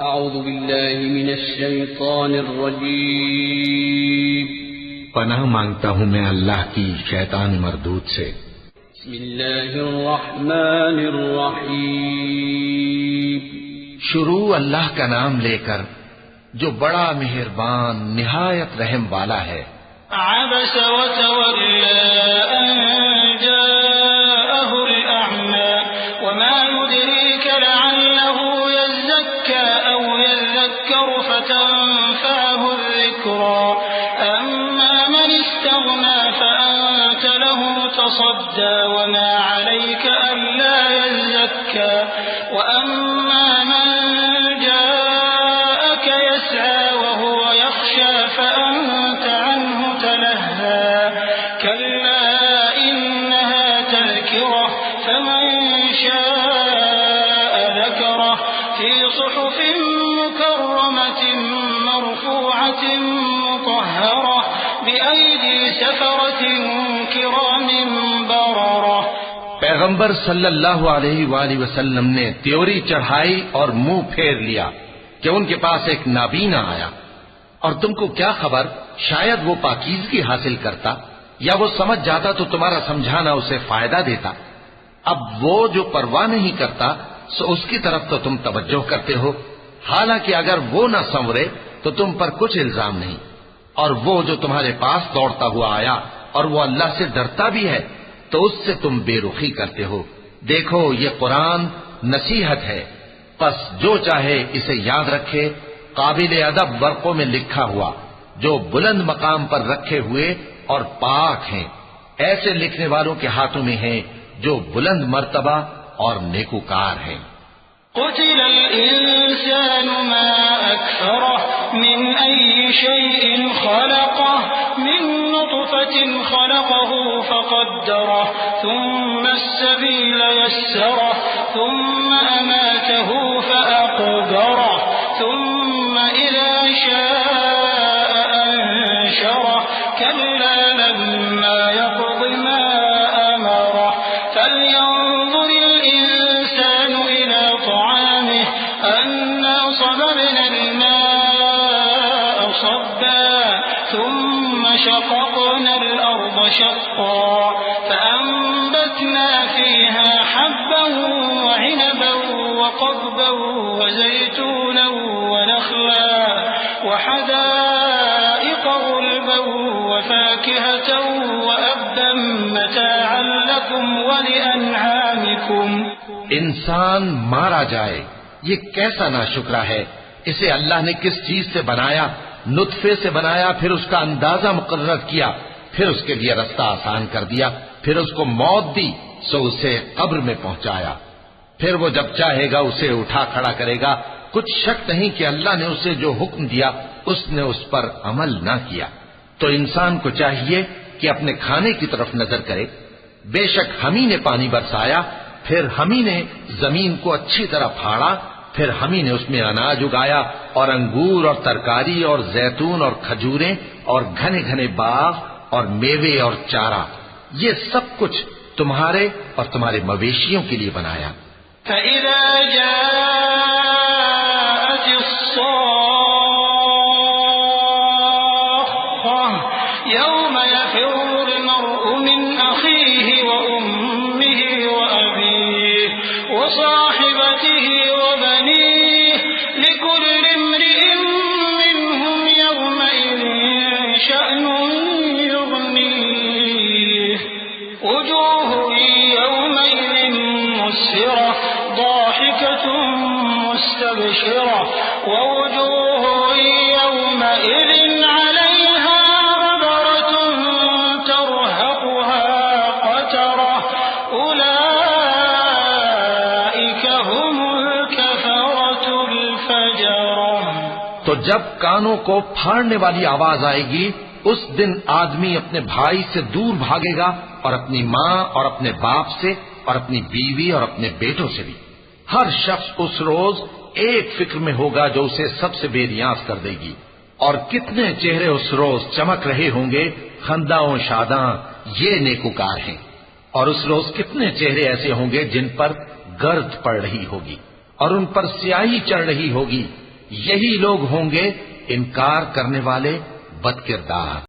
اعوذ باللہ من الشیطان الرجیم پناہ مانگتا ہوں میں اللہ کی شیطان مردود سے۔ بسم اللہ الرحمن الرحیم شروع اللہ کا نام لے کر جو بڑا مہربان نہایت رحم والا ہے۔ عبس وتولى أن جاءه الأعمى وما يدريك لعله يزكى أو يذكر فتنفعه الذكرى أما من استغنى فأنت له تصدى وما عليك ألا يزكى وأما من جاءك يسعى وهو يخشى فأنت عنه تلهى كلا إنها تذكرة فمن شاء ذكره في صحف مكرمة مرفوعة مطهرة بأيدي سفرة كرام بررة۔ پیغمبر صلی اللہ علیہ وآلہ وسلم نے تیوری چڑھائی اور منہ پھیر لیا کہ ان کے پاس ایک نابینا آیا، اور تم کو کیا خبر شاید وہ پاکیزگی حاصل کرتا یا وہ سمجھ جاتا تو تمہارا سمجھانا اسے فائدہ دیتا۔ اب وہ جو پرواہ نہیں کرتا سو اس کی طرف تو تم توجہ کرتے ہو، حالانکہ اگر وہ نہ سنورے تو تم پر کچھ الزام نہیں۔ اور وہ جو تمہارے پاس دوڑتا ہوا آیا اور وہ اللہ سے ڈرتا بھی ہے تو اس سے تم بے رخی کرتے ہو۔ دیکھو یہ قرآن نصیحت ہے، پس جو چاہے اسے یاد رکھے، قابل ادب ورقوں میں لکھا ہوا، جو بلند مقام پر رکھے ہوئے اور پاک ہیں، ایسے لکھنے والوں کے ہاتھوں میں ہیں جو بلند مرتبہ اور نیکوکار ہیں۔ قتل الإنسان ما أكفره من أي شيء خلقه من نطفة خلقه فقدره ثم السبيل يسره ثم أماته فأقبره ثم إذا شاء أنشره كلا لما يقض ما أمره فلينظر الإنسان إلى طعامه أنا صببنا الماء صبا ثم شققنا الأرض شقا فأنبتنا فيها حبا وعنبا وقضبا وزيتونا ونخلا وحدائق غلبا وفاكهة وأبا متاعا لكم ولأنعامكم۔ انسان مارا جائے، یہ کیسا ناشکرا ہے۔ اسے اللہ نے کس چیز سے بنایا؟ نطفے سے بنایا، پھر اس کا اندازہ مقرر کیا، پھر اس کے لیے رستہ آسان کر دیا، پھر اس کو موت دی سو اسے قبر میں پہنچایا، پھر وہ جب چاہے گا اسے اٹھا کھڑا کرے گا۔ کچھ شک نہیں کہ اللہ نے اسے جو حکم دیا اس نے اس پر عمل نہ کیا۔ تو انسان کو چاہیے کہ اپنے کھانے کی طرف نظر کرے۔ بے شک ہم ہی نے پانی برسایا، پھر ہم ہی نے زمین کو اچھی طرح پھاڑا، پھر ہم ہی نے اس میں اناج اگایا اور انگور اور ترکاری اور زیتون اور کھجوریں اور گھنے گھنے باغ اور میوے اور چارہ، یہ سب کچھ تمہارے اور تمہارے مویشیوں کے لیے بنایا۔ فإذا جاءت الصاخة يوم يفر المرء من أخيه وأمه وأبيه وصاحبته وبنيه لكل امرئ منهم يومئذ شأن يغنيه وجوه يومئذ مسفرة ضاحكة مستبشرة ووجوه يومئذ عليها غبرة ترهقها قترة أولئك هم الكفرة الفجرة۔ تو جب کانوں کو پھاڑنے والی آواز آئے گی اس دن آدمی اپنے بھائی سے دور بھاگے گا اور اپنی ماں اور اپنے باپ سے اور اپنی بیوی اور اپنے بیٹوں سے بھی۔ ہر شخص اس روز ایک فکر میں ہوگا جو اسے سب سے بے نیاز کر دے گی۔ اور کتنے چہرے اس روز چمک رہے ہوں گے، خنداں و شاداں، یہ نیکوکار ہیں۔ اور اس روز کتنے چہرے ایسے ہوں گے جن پر گرد پڑ رہی ہوگی اور ان پر سیاہی چڑھ رہی ہوگی، یہی لوگ ہوں گے انکار کرنے والے بد کردار۔